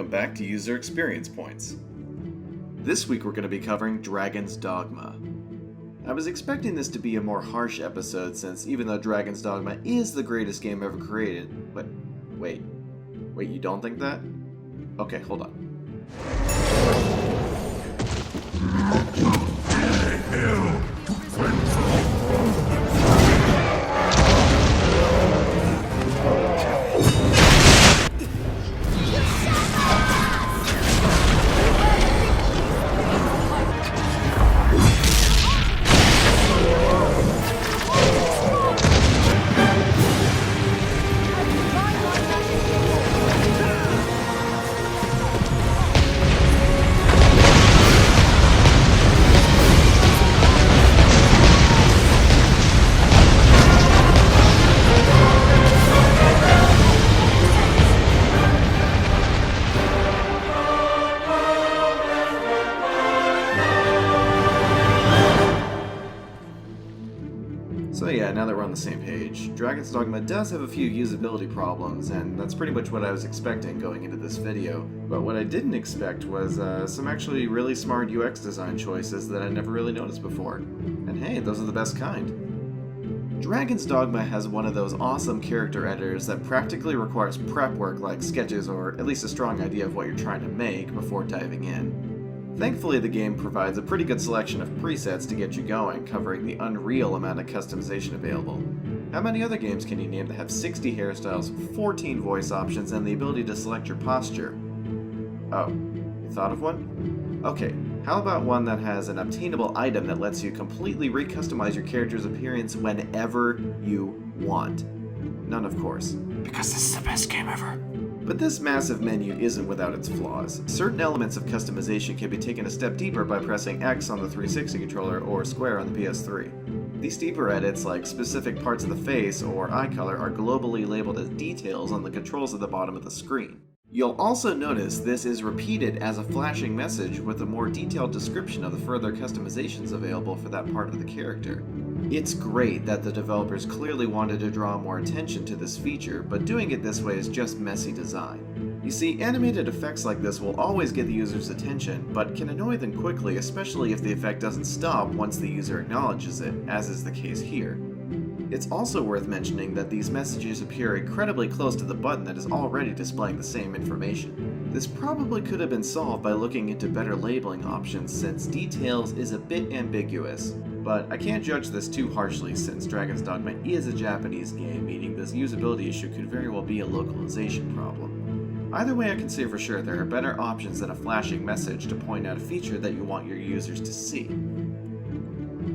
welcome back to User Experience Points. This week we're going to be covering Dragon's Dogma. I was expecting this to be a more harsh episode since even though Dragon's Dogma is the greatest game ever created... Wait, you don't think that? Okay, hold on. So yeah, now that we're on the same page, Dragon's Dogma does have a few usability problems, and that's pretty much what I was expecting going into this video. But what I didn't expect was some actually really smart UX design choices that I never really noticed before. And hey, those are the best kind. Dragon's Dogma has one of those awesome character editors that practically requires prep work like sketches or at least a strong idea of what you're trying to make before diving in. Thankfully, the game provides a pretty good selection of presets to get you going, covering the unreal amount of customization available. How many other games can you name that have 60 hairstyles, 14 voice options, and the ability to select your posture? Oh, you thought of one? Okay, how about one that has an obtainable item that lets you completely recustomize your character's appearance whenever you want? None, of course. Because this is the best game ever. But this massive menu isn't without its flaws. Certain elements of customization can be taken a step deeper by pressing X on the 360 controller or square on the PS3. These deeper edits, like specific parts of the face or eye color, are globally labeled as details on the controls at the bottom of the screen. You'll also notice this is repeated as a flashing message with a more detailed description of the further customizations available for that part of the character. It's great that the developers clearly wanted to draw more attention to this feature, but doing it this way is just messy design. You see, animated effects like this will always get the user's attention, but can annoy them quickly, especially if the effect doesn't stop once the user acknowledges it, as is the case here. It's also worth mentioning that these messages appear incredibly close to the button that is already displaying the same information. This probably could have been solved by looking into better labeling options since details is a bit ambiguous, but I can't judge this too harshly since Dragon's Dogma is a Japanese game, meaning this usability issue could very well be a localization problem. Either way, I can say for sure there are better options than a flashing message to point out a feature that you want your users to see.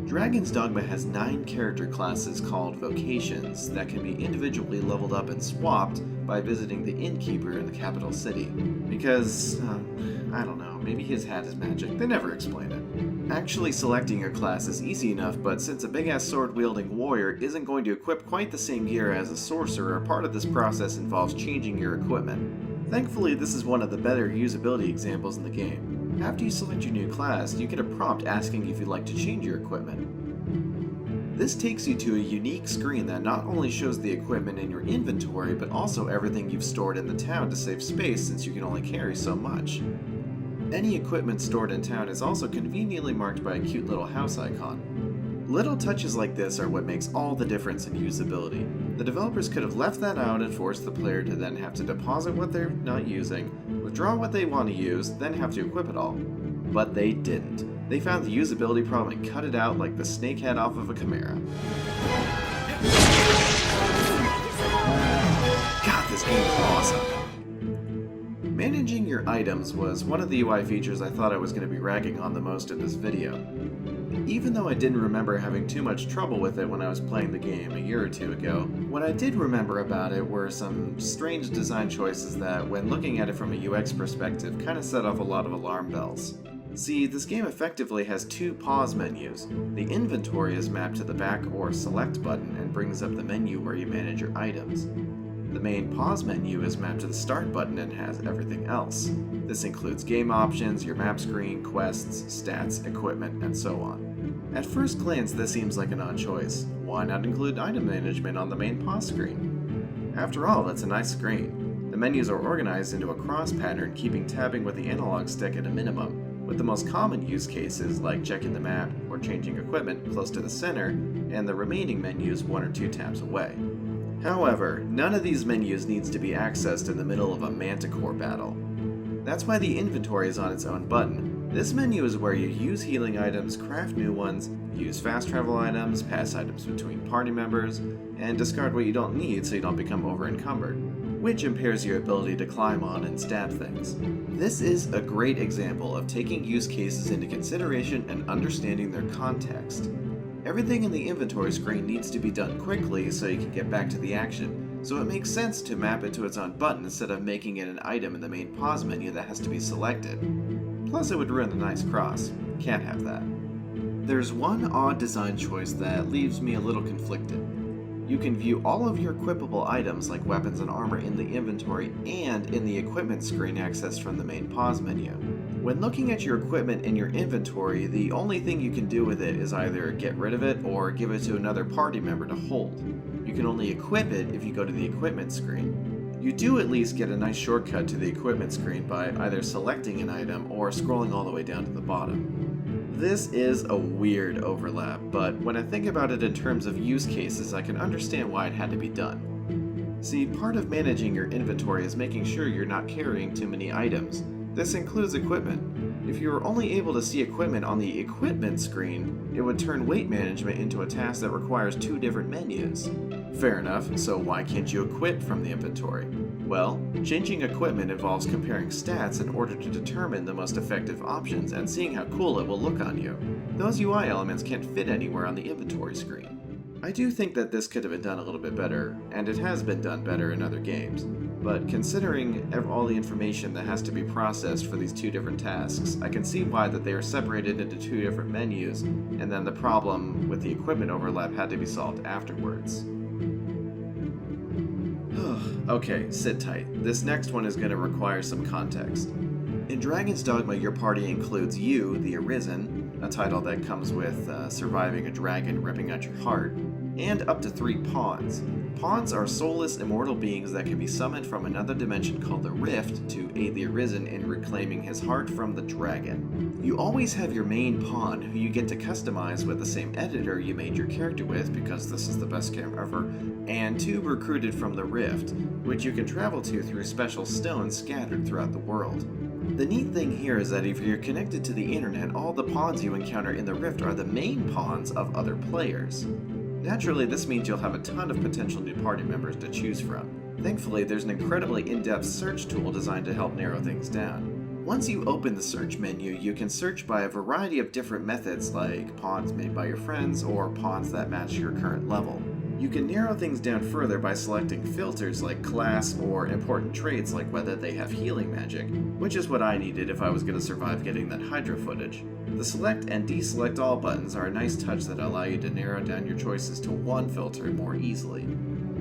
Dragon's Dogma has 9 character classes called vocations that can be individually leveled up and swapped by visiting the innkeeper in the capital city. Because, I don't know, maybe his hat is magic, they never explain it. Actually selecting your class is easy enough, but since a big-ass sword-wielding warrior isn't going to equip quite the same gear as a sorcerer, part of this process involves changing your equipment. Thankfully, this is one of the better usability examples in the game. After you select your new class, you get a prompt asking if you'd like to change your equipment. This takes you to a unique screen that not only shows the equipment in your inventory, but also everything you've stored in the town to save space since you can only carry so much. Any equipment stored in town is also conveniently marked by a cute little house icon. Little touches like this are what makes all the difference in usability. The developers could have left that out and forced the player to then have to deposit what they're not using, withdraw what they want to use, then have to equip it all. But they didn't. They found the usability problem and cut it out like the snake head off of a chimera. God, this game is awesome. Managing your items was one of the UI features I thought I was going to be ragging on the most in this video. Even though I didn't remember having too much trouble with it when I was playing the game a year or two ago, what I did remember about it were some strange design choices that, when looking at it from a UX perspective, kind of set off a lot of alarm bells. See, this game effectively has 2 pause menus. The inventory is mapped to the back or select button and brings up the menu where you manage your items. The main pause menu is mapped to the start button and has everything else. This includes game options, your map screen, quests, stats, equipment, and so on. At first glance, this seems like an odd choice. Why not include item management on the main pause screen? After all, it's a nice screen. The menus are organized into a cross pattern, keeping tabbing with the analog stick at a minimum, with the most common use cases like checking the map or changing equipment close to the center, and the remaining menus 1 or 2 tabs away. However, none of these menus needs to be accessed in the middle of a Manticore battle. That's why the inventory is on its own button. This menu is where you use healing items, craft new ones, use fast travel items, pass items between party members, and discard what you don't need so you don't become over-encumbered, which impairs your ability to climb on and stab things. This is a great example of taking use cases into consideration and understanding their context. Everything in the inventory screen needs to be done quickly so you can get back to the action, so it makes sense to map it to its own button instead of making it an item in the main pause menu that has to be selected. Plus it would ruin the nice cross. Can't have that. There's one odd design choice that leaves me a little conflicted. You can view all of your equipable items like weapons and armor in the inventory and in the equipment screen accessed from the main pause menu. When looking at your equipment in your inventory, the only thing you can do with it is either get rid of it or give it to another party member to hold. You can only equip it if you go to the equipment screen. You do at least get a nice shortcut to the equipment screen by either selecting an item or scrolling all the way down to the bottom. This is a weird overlap, but when I think about it in terms of use cases, I can understand why it had to be done. See, part of managing your inventory is making sure you're not carrying too many items. This includes equipment. If you were only able to see equipment on the equipment screen, it would turn weight management into a task that requires 2 different menus. Fair enough, so why can't you equip from the inventory? Well, changing equipment involves comparing stats in order to determine the most effective options and seeing how cool it will look on you. Those UI elements can't fit anywhere on the inventory screen. I do think that this could have been done a little bit better, and it has been done better in other games. But considering all the information that has to be processed for these 2 different tasks, I can see why that they are separated into 2 different menus, and then the problem with the equipment overlap had to be solved afterwards. Okay, sit tight. This next one is going to require some context. In Dragon's Dogma, your party includes you, the Arisen, a title that comes with surviving a dragon ripping out your heart, and up to 3 pawns. Pawns are soulless immortal beings that can be summoned from another dimension called the Rift to aid the Arisen in reclaiming his heart from the dragon. You always have your main pawn, who you get to customize with the same editor you made your character with because this is the best game ever, and 2 recruited from the Rift, which you can travel to through special stones scattered throughout the world. The neat thing here is that if you're connected to the internet, all the pawns you encounter in the Rift are the main pawns of other players. Naturally, this means you'll have a ton of potential new party members to choose from. Thankfully, there's an incredibly in-depth search tool designed to help narrow things down. Once you open the search menu, you can search by a variety of different methods like pawns made by your friends or pawns that match your current level. You can narrow things down further by selecting filters like class or important traits like whether they have healing magic, which is what I needed if I was going to survive getting that Hydra footage. The select and deselect all buttons are a nice touch that allow you to narrow down your choices to one filter more easily.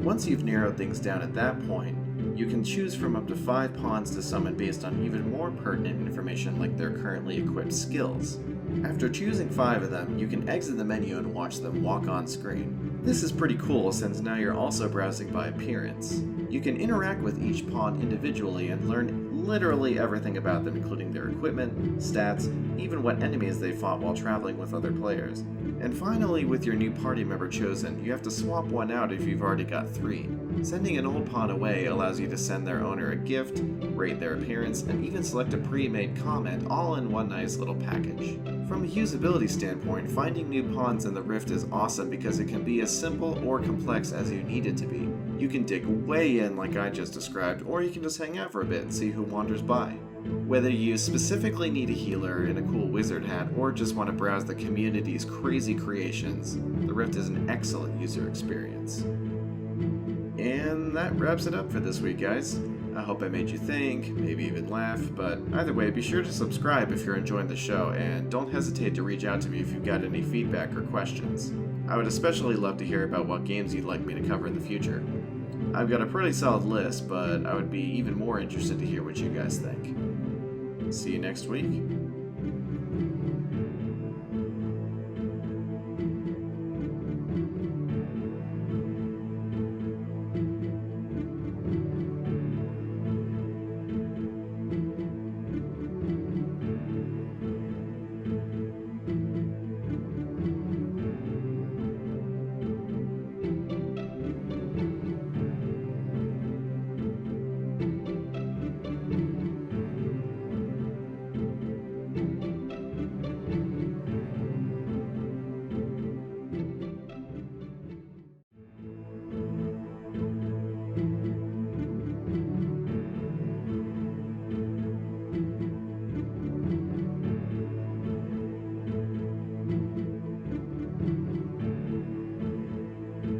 Once you've narrowed things down at that point, you can choose from up to 5 pawns to summon based on even more pertinent information like their currently equipped skills. After choosing 5 of them, you can exit the menu and watch them walk on screen. This is pretty cool since now you're also browsing by appearance. You can interact with each pawn individually and learn literally everything about them, including their equipment, stats, even what enemies they fought while traveling with other players. And finally, with your new party member chosen, you have to swap one out if you've already got 3. Sending an old pawn away allows you to send their owner a gift, rate their appearance, and even select a pre-made comment all in one nice little package. From a usability standpoint, finding new pawns in the Rift is awesome because it can be as simple or complex as you need it to be. You can dig way in like I just described, or you can just hang out for a bit and see who wanders by. Whether you specifically need a healer in a cool wizard hat or just want to browse the community's crazy creations, the Rift is an excellent user experience. And that wraps it up for this week, guys. I hope I made you think, maybe even laugh, but either way, be sure to subscribe if you're enjoying the show, and don't hesitate to reach out to me if you've got any feedback or questions. I would especially love to hear about what games you'd like me to cover in the future. I've got a pretty solid list, but I would be even more interested to hear what you guys think. See you next week.